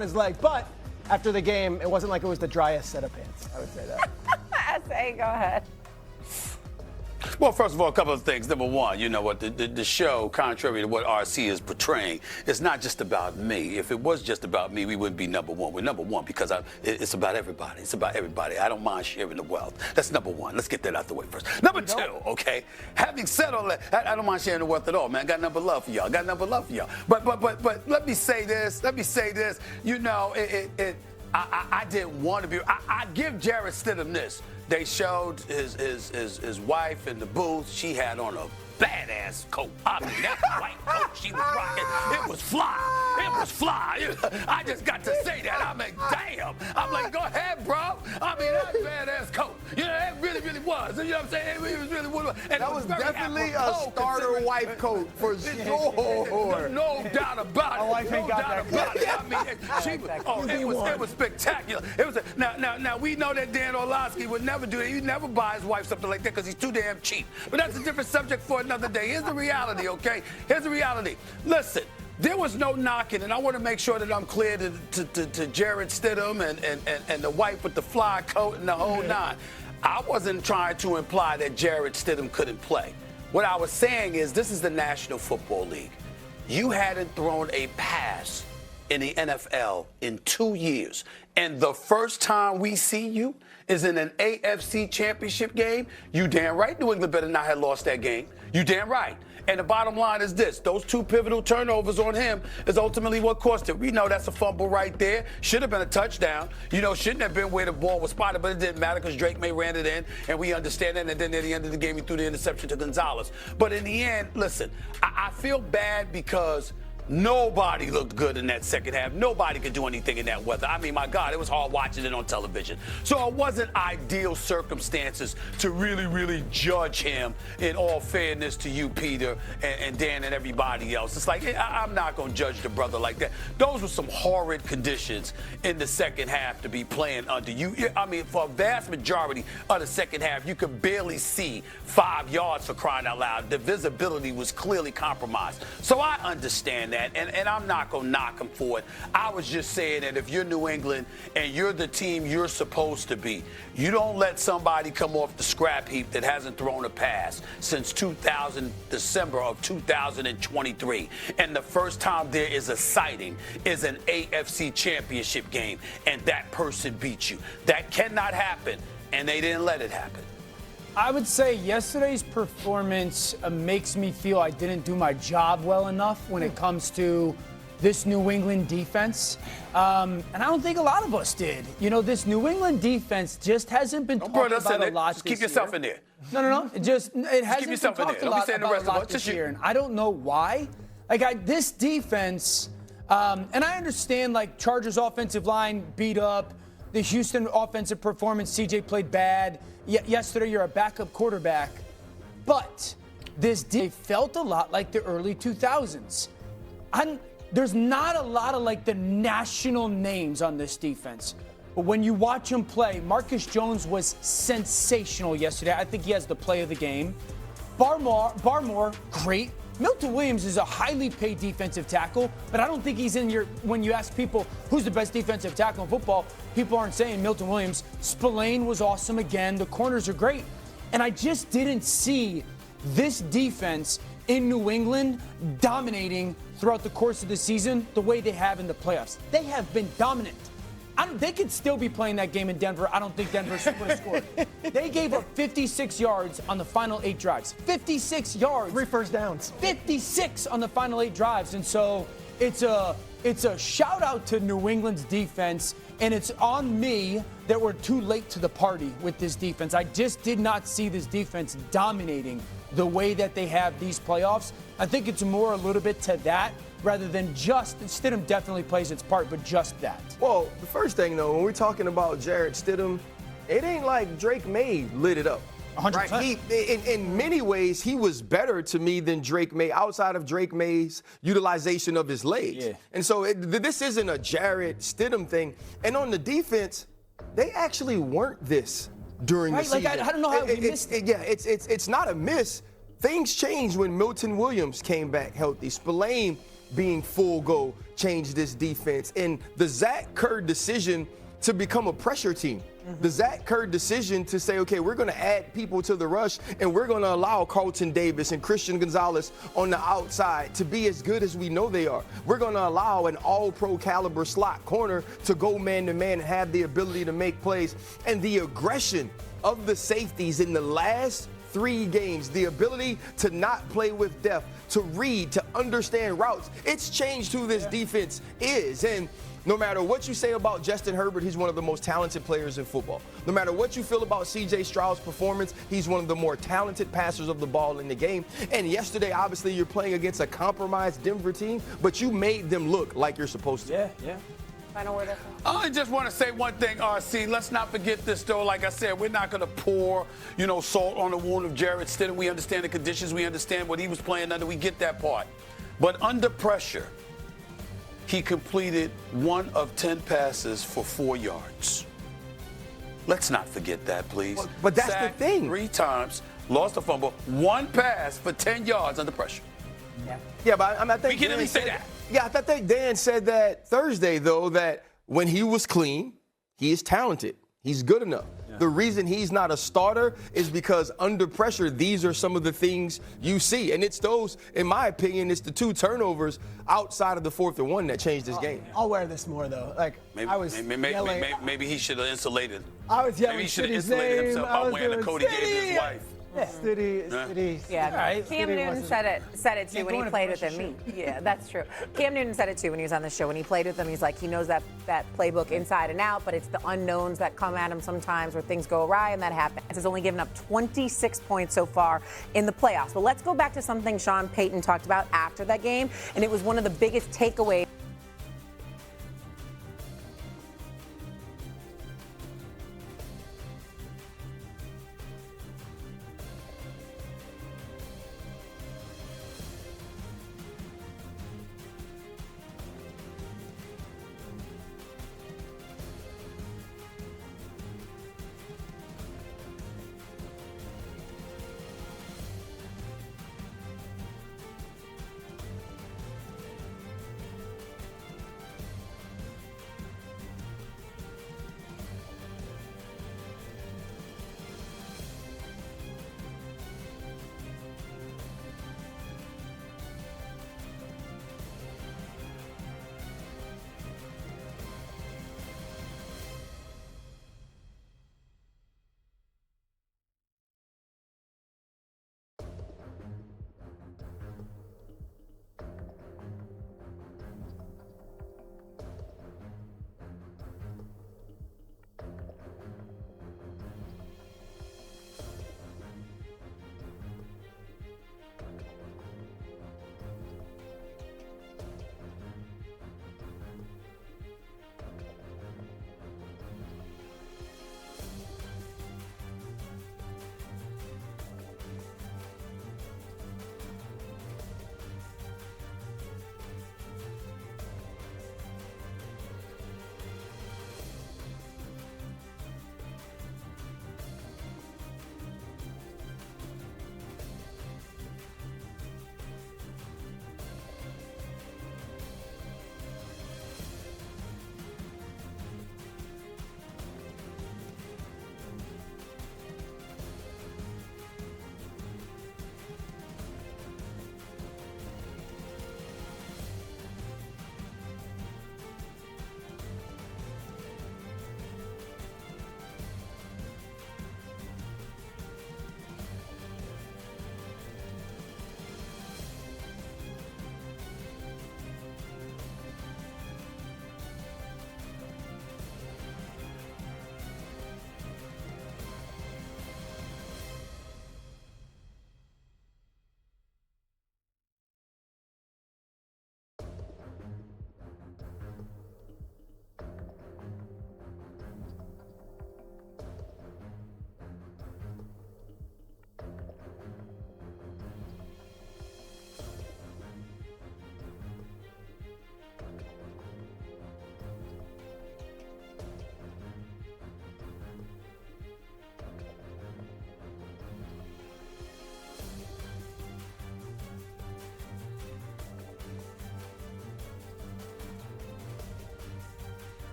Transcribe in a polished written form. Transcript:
his leg, but after the game, it wasn't like it was the driest set of pants. I would say that. S.A., go ahead. Well, first of all, a couple of things. Number one, you know what, the show, contrary to what RC is portraying, is not just about me. If it was just about me, we wouldn't be number one. We're number one because it's about everybody. It's about everybody. I don't mind sharing the wealth. That's number one. Let's get that out the way first. Number two, okay, having said all that, I don't mind sharing the wealth at all, man. I got number love for y'all. But let me say this. You know, I didn't want to be. I give Jarrett Stidham this. They showed his wife in the booth. She had on a badass coat. I mean, that white coat she was rocking, it was fly. I just got to say that. I mean, damn. I'm like, go ahead, bro. I mean, that badass coat. You know, it really was. You know what I'm saying? It was really was. And that was definitely a starter wife coat for sure. No doubt about it. My wife ain't got that. I mean, it was spectacular. Now we know that Dan Orlovsky would never do it. He'd never buy his wife something like that because he's too damn cheap. But that's a different subject for another day. Here's the reality, okay? Here's the reality. Listen, there was no knocking, and I want to make sure that I'm clear to Jarrett Stidham and the wife with the fly coat and the whole nine. I wasn't trying to imply that Jarrett Stidham couldn't play. What I was saying is this is the National Football League. You hadn't thrown a pass in the NFL in 2 years, and the first time we see you is in an AFC championship game. You damn right New England better not have lost that game. You damn right. And the bottom line is this. Those two pivotal turnovers on him is ultimately what cost it. We know that's a fumble right there. Should have been a touchdown. You know, shouldn't have been where the ball was spotted, but it didn't matter because Drake May ran it in, and we understand that. And then at the end of the game, he threw the interception to Gonzalez. But in the end, listen, I feel bad because nobody looked good in that second half. Nobody could do anything in that weather. I mean, my God, it was hard watching it on television. So it wasn't ideal circumstances to really judge him, in all fairness to you, Peter, and Dan and everybody else. It's like, I'm not going to judge the brother like that. Those were some horrid conditions in the second half to be playing under. I mean, for a vast majority of the second half, you could barely see 5 yards, for crying out loud. The visibility was clearly compromised. So I understand that. And I'm not going to knock him for it. I was just saying that if you're New England and you're the team you're supposed to be, you don't let somebody come off the scrap heap that hasn't thrown a pass since December of 2023. And the first time there is a sighting is an AFC championship game, and that person beat you. That cannot happen, and they didn't let it happen. I would say yesterday's performance makes me feel I didn't do my job well enough when it comes to this New England defense. And I don't think a lot of us did. You know, this New England defense just hasn't been talked about a lot just this keep yourself in there. No. It hasn't been talked a lot about this year. And I don't know why. Like, this defense, and I understand, like, Chargers offensive line beat up. The Houston offensive performance, CJ played bad. Yesterday, you're a backup quarterback. But this felt a lot like the early 2000s. There's not a lot of, like, the national names on this defense. But when you watch him play, Marcus Jones was sensational yesterday. I think he has the play of the game. Barmore, great. Milton Williams is a highly paid defensive tackle, but I don't think he's in when you ask people who's the best defensive tackle in football, people aren't saying Milton Williams. Spillane was awesome again. The corners are great. And I just didn't see this defense in New England dominating throughout the course of the season the way they have in the playoffs. They have been dominant. They could still be playing that game in Denver. I don't think Denver would have scored. They gave up 56 yards on the final 8 drives. 56 yards. 3 first downs. 56 on the final 8 drives. And so it's a shout out to New England's defense, and it's on me that we're too late to the party with this defense. I just did not see this defense dominating the way that they have these playoffs. I think it's more a little bit to that rather than just Stidham definitely plays its part, but just that. Well, the first thing, though, when we're talking about Jarrett Stidham, it ain't like Drake May lit it up. 100%. Right? In many ways, he was better to me than Drake May, outside of Drake May's utilization of his legs. Yeah. And so this isn't a Jarrett Stidham thing. And on the defense, they actually weren't this during the season. Like, I don't know how we missed it. It's not a miss. Things changed when Milton Williams came back healthy. Spillane being full go changed this defense. And the Zach Kerr decision to become a pressure team. The Zach Kerr decision to say, okay, we're going to add people to the rush and we're going to allow Carlton Davis and Christian Gonzalez on the outside to be as good as we know they are. We're going to allow an all-pro caliber slot corner to go man-to-man and have the ability to make plays. And the aggression of the safeties in the last 3 games, the ability to not play with depth, to read, to understand routes, it's changed who this defense is. And no matter what you say about Justin Herbert, he's one of the most talented players in football. No matter what you feel about C.J. Stroud's performance, he's one of the more talented passers of the ball in the game. And yesterday, obviously, you're playing against a compromised Denver team, but you made them look like you're supposed to. Yeah. Final word. I just want to say one thing, RC. Let's not forget this, though. Like I said, we're not going to pour, salt on the wound of Jarrett Stidham. We understand the conditions. We understand what he was playing under. We get that part. But under pressure, he completed 1 of 10 passes for 4 yards. Let's not forget that, please. But that's Sacked the thing. 3 times, lost a fumble, 1 pass for 10 yards under pressure. Yeah, but I think We can at least say that. Yeah, I think Dan said that Thursday, though, that when he was clean, he is talented. He's good enough. The reason he's not a starter is because under pressure, these are some of the things you see. And it's those, in my opinion, it's the 2 turnovers outside of the 4th and 1 that changed this game. I'll wear this more, though. Like, Maybe, I was yelling. maybe he should have insulated. I was yelling Maybe he should have Stiddy's insulated name. himself I by was wearing the doing coat he gave Stiddy. his wife. Stiddy. Yeah, Cam Newton wasn't- said it too when he going played to with him. Yeah, that's true. Cam Newton said it too when he was on the show. When he played with him, he's like, he knows that playbook inside and out, but it's the unknowns that come at him sometimes where things go awry, and that happens. He's only given up 26 points so far in the playoffs. But let's go back to something Sean Payton talked about after that game, and it was one of the biggest takeaways